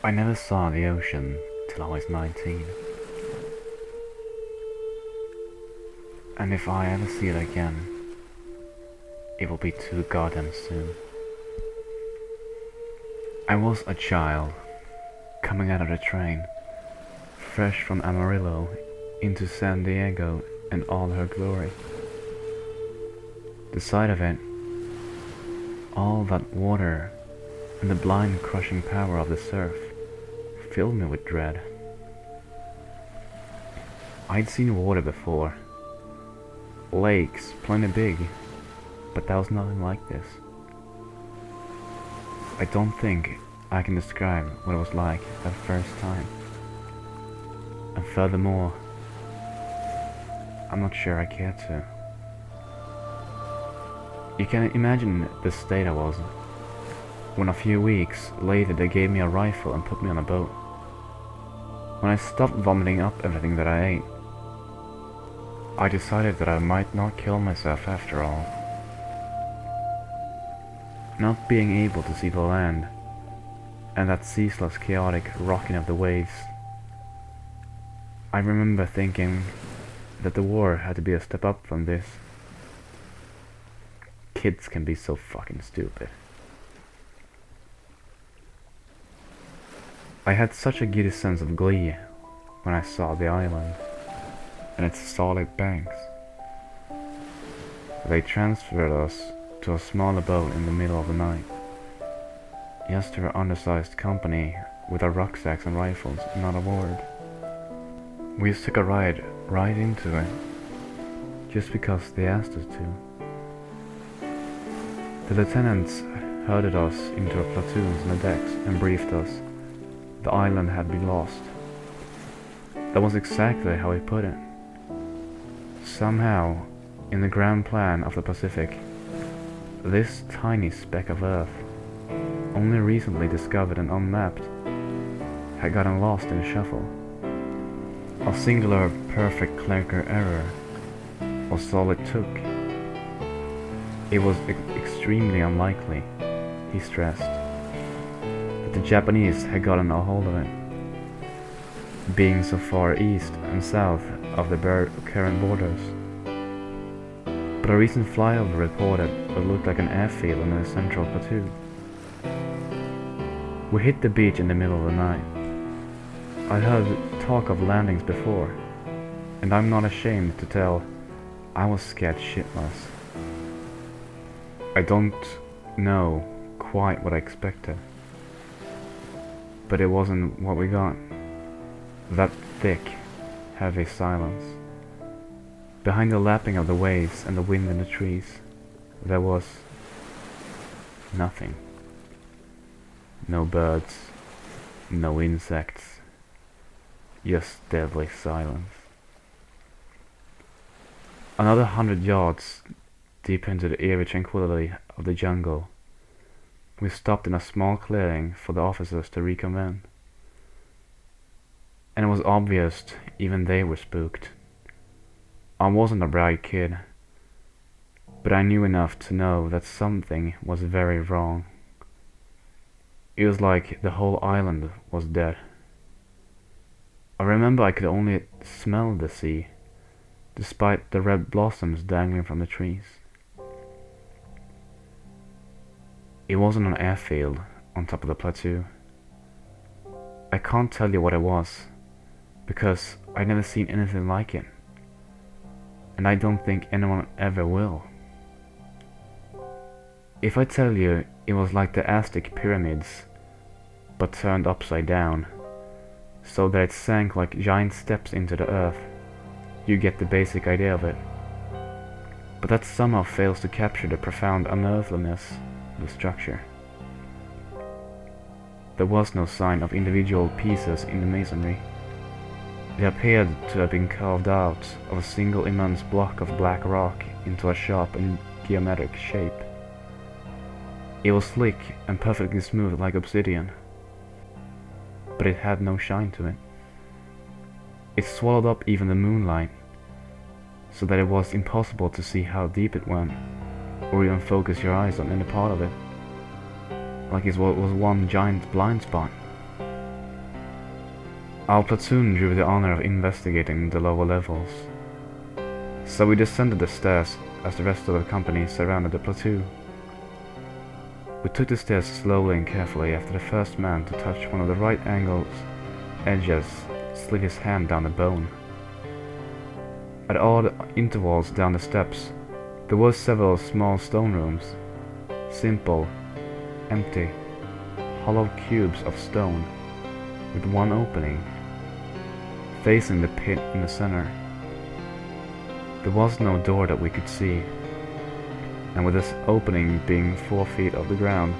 I never saw the ocean till I was 19. And if I ever see it again, it will be too goddamn soon. I was a child, coming out of the train, fresh from Amarillo into San Diego and all her glory. The sight of it, all that water, and the blind crushing power of the surf, filled me with dread. I'd seen water before, lakes plenty big, but there was nothing like this. I don't think I can describe what it was like that first time. And furthermore, I'm not sure I care to. You can imagine the state I was when a few weeks later they gave me a rifle and put me on a boat. When I stopped vomiting up everything that I ate, I decided that I might not kill myself after all. Not being able to see the land, and that ceaseless chaotic rocking of the waves, I remember thinking that the war had to be a step up from this. Kids can be so fucking stupid. I had such a giddy sense of glee when I saw the island and its solid banks. They transferred us to a smaller boat in the middle of the night. Just to our undersized company with our rucksacks and rifles, not a word. We just took a ride right into it, just because they asked us to. The lieutenants herded us into our platoons on the decks and briefed us. The island had been lost. That was exactly how he put it. Somehow, in the grand plan of the Pacific, this tiny speck of Earth, only recently discovered and unmapped, had gotten lost in the shuffle. A singular perfect clerical error was all it took. It was extremely unlikely, he stressed, that the Japanese had gotten a hold of it, being so far east and south of the current borders. But a recent flyover reported what looked like an airfield in the central plateau. We hit the beach in the middle of the night. I'd heard talk of landings before, and I'm not ashamed to tell I was scared shitless. I don't know quite what I expected, but it wasn't what we got. That thick, heavy silence. Behind the lapping of the waves and the wind in the trees, there was nothing. No birds, no insects, just deadly silence. Another 100 yards deep into the eerie tranquility of the jungle, we stopped in a small clearing for the officers to reconvene. And it was obvious even they were spooked. I wasn't a bright kid, but I knew enough to know that something was very wrong. It was like the whole island was dead. I remember I could only smell the sea, despite the red blossoms dangling from the trees. It wasn't an airfield on top of the plateau. I can't tell you what it was, because I'd never seen anything like it, and I don't think anyone ever will. If I tell you it was like the Aztec pyramids, but turned upside down, so that it sank like giant steps into the earth, you get the basic idea of it. But that somehow fails to capture the profound unearthliness of the structure. There was no sign of individual pieces in the masonry. It appeared to have been carved out of a single immense block of black rock into a sharp and geometric shape. It was slick and perfectly smooth like obsidian, but it had no shine to it. It swallowed up even the moonlight, so that it was impossible to see how deep it went, or even focus your eyes on any part of it, like it was one giant blind spot. Our platoon drew the honor of investigating the lower levels, so we descended the stairs as the rest of the company surrounded the platoon. We took the stairs slowly and carefully after the first man to touch one of the right angle's edges slid his hand down the bone. At odd intervals down the steps, there were several small stone rooms, simple, empty, hollow cubes of stone, with one opening, facing the pit in the center. There was no door that we could see, and with this opening being 4 feet off the ground,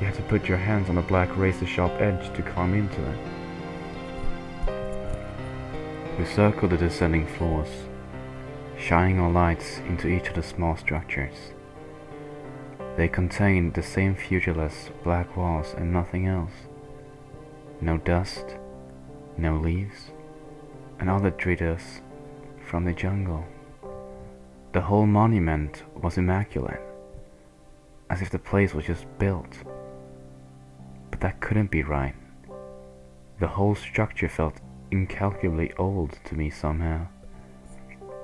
you had to put your hands on the black razor-sharp edge to climb into it. We circled the descending floors, shining our lights into each of the small structures. They contained the same featureless black walls and nothing else. No dust, no leaves, and all that treated us from the jungle. The whole monument was immaculate, as if the place was just built. But that couldn't be right. The whole structure felt incalculably old to me somehow,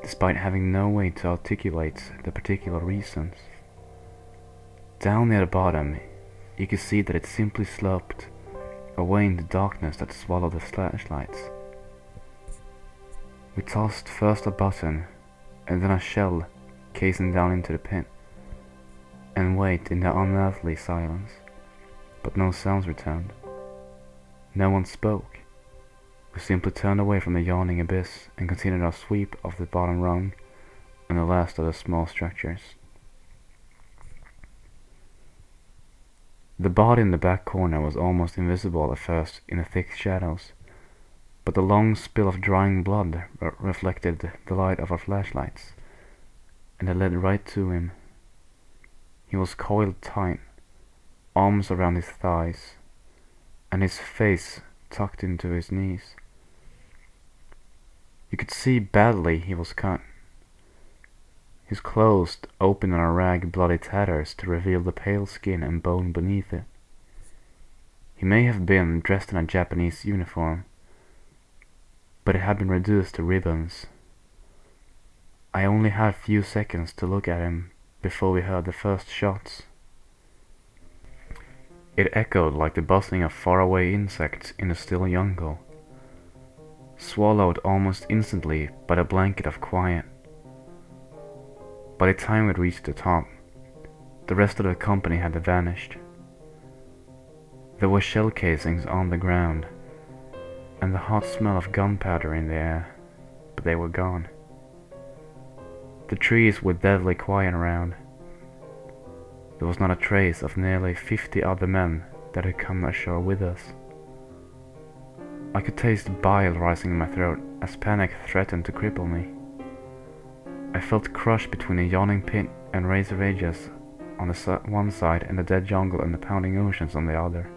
despite having no way to articulate the particular reasons. Down near the bottom, you could see that it simply sloped away into darkness that swallowed the flashlights. We tossed first a button and then a shell casing down into the pit, and waited in the unearthly silence, but no sounds returned. No one spoke. We simply turned away from the yawning abyss and continued our sweep of the bottom rung and the last of the small structures. The body in the back corner was almost invisible at first in the thick shadows, but the long spill of drying blood reflected the light of our flashlights, and it led right to him. He was coiled tight, arms around his thighs, and his face tucked into his knees. You could see badly he was cut. His clothes open in a rag bloody tatters to reveal the pale skin and bone beneath it. He may have been dressed in a Japanese uniform, but it had been reduced to ribbons. I only had a few seconds to look at him before we heard the first shots. It echoed like the buzzing of faraway insects in the still jungle, swallowed almost instantly by the blanket of quiet. By the time we'd reached the top, the rest of the company had vanished. There were shell casings on the ground, and the hot smell of gunpowder in the air, but they were gone. The trees were deadly quiet around. There was not a trace of nearly 50 other men that had come ashore with us. I could taste bile rising in my throat as panic threatened to cripple me. I felt crushed between a yawning pit and razor edges on the one side and the dead jungle and the pounding oceans on the other.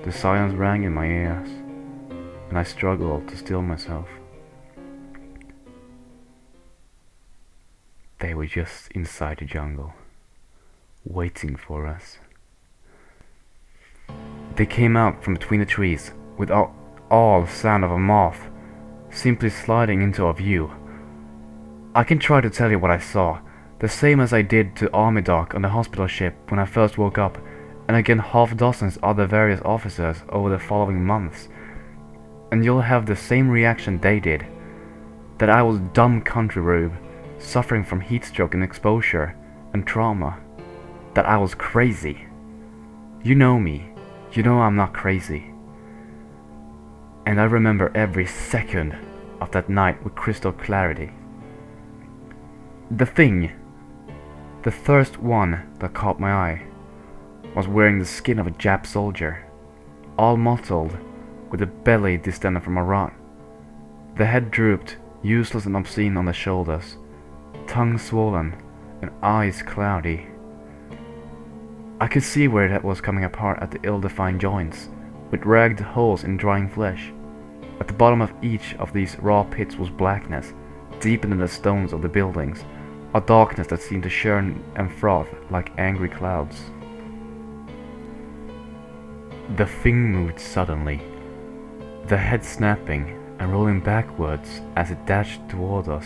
The silence rang in my ears, and I struggled to still myself. They were just inside the jungle, waiting for us. They came out from between the trees with all sound of a moth simply sliding into our view. I can try to tell you what I saw, the same as I did to Army Doc on the hospital ship when I first woke up, and again half dozens other various officers over the following months, and you'll have the same reaction they did, that I was dumb country rube, suffering from heat stroke and exposure and trauma, that I was crazy. You know me. You know I'm not crazy. And I remember every second of that night with crystal clarity. The thing, the first one that caught my eye, was wearing the skin of a Jap soldier, all mottled, with the belly distended from a rot. The head drooped, useless and obscene on the shoulders, tongue swollen, and eyes cloudy. I could see where it was coming apart at the ill-defined joints, with ragged holes in drying flesh. At the bottom of each of these raw pits was blackness, deepened in the stones of the buildings, a darkness that seemed to churn and froth like angry clouds. The thing moved suddenly, the head snapping and rolling backwards as it dashed toward us.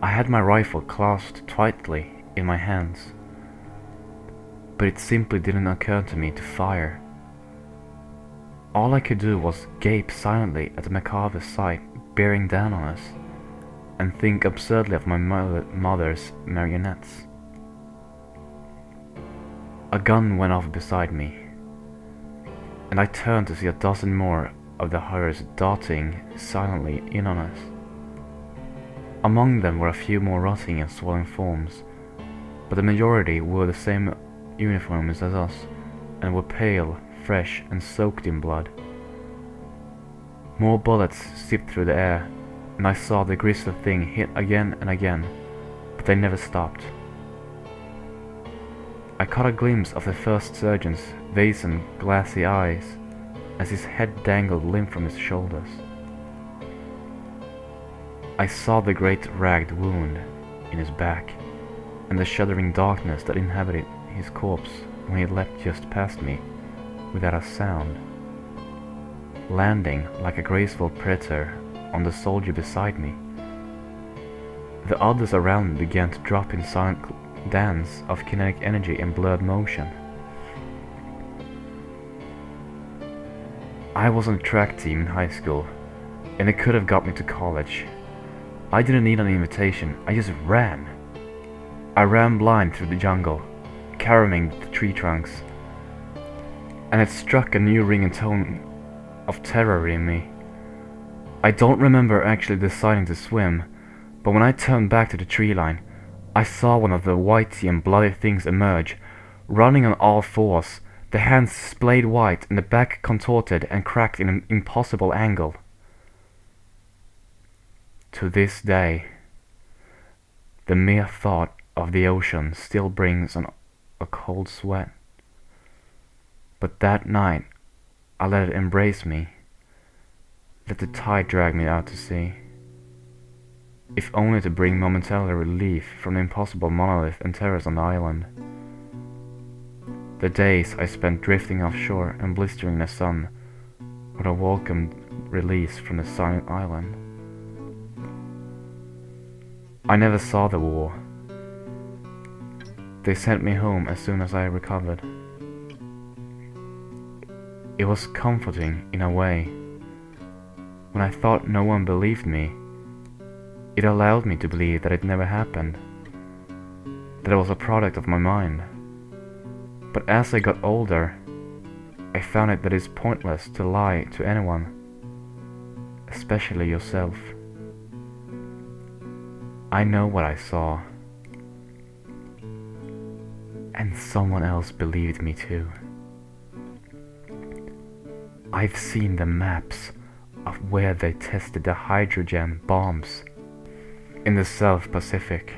I had my rifle clasped tightly in my hands, but it simply didn't occur to me to fire. All I could do was gape silently at the macabre sight bearing down on us, and think absurdly of my mother's marionettes. A gun went off beside me, and I turned to see a dozen more of the horrors darting silently in on us. Among them were a few more rotting and swollen forms, but the majority wore the same uniforms as us, and were pale, fresh, and soaked in blood. More bullets zipped through the air, and I saw the grisly thing hit again and again, but they never stopped. I caught a glimpse of the first surgeon's wizened, glassy eyes as his head dangled limp from his shoulders. I saw the great ragged wound in his back, and the shuddering darkness that inhabited his corpse when he leapt just past me without a sound, landing like a graceful predator on the soldier beside me. The others around me began to drop in silent dance of kinetic energy and blurred motion. I was on a track team in high school, and it could have got me to college. I didn't need an invitation, I just ran. I ran blind through the jungle, caroming the tree trunks, and it struck a new ringing tone of terror in me. I don't remember actually deciding to swim, but when I turned back to the tree line, I saw one of the whitey and bloody things emerge, running on all fours, the hands splayed white and the back contorted and cracked in an impossible angle. To this day, the mere thought of the ocean still brings on a cold sweat. But that night, I let it embrace me, let the tide drag me out to sea, if only to bring momentary relief from the impossible monolith and terrors on the island. The days I spent drifting offshore and blistering in the sun were a welcome release from the silent island. I never saw the war. They sent me home as soon as I recovered. It was comforting in a way. When I thought no one believed me, it allowed me to believe that it never happened, that it was a product of my mind. But as I got older, I found it that it's pointless to lie to anyone, especially yourself. I know what I saw, and someone else believed me too. I've seen the maps of where they tested the hydrogen bombs in the South Pacific.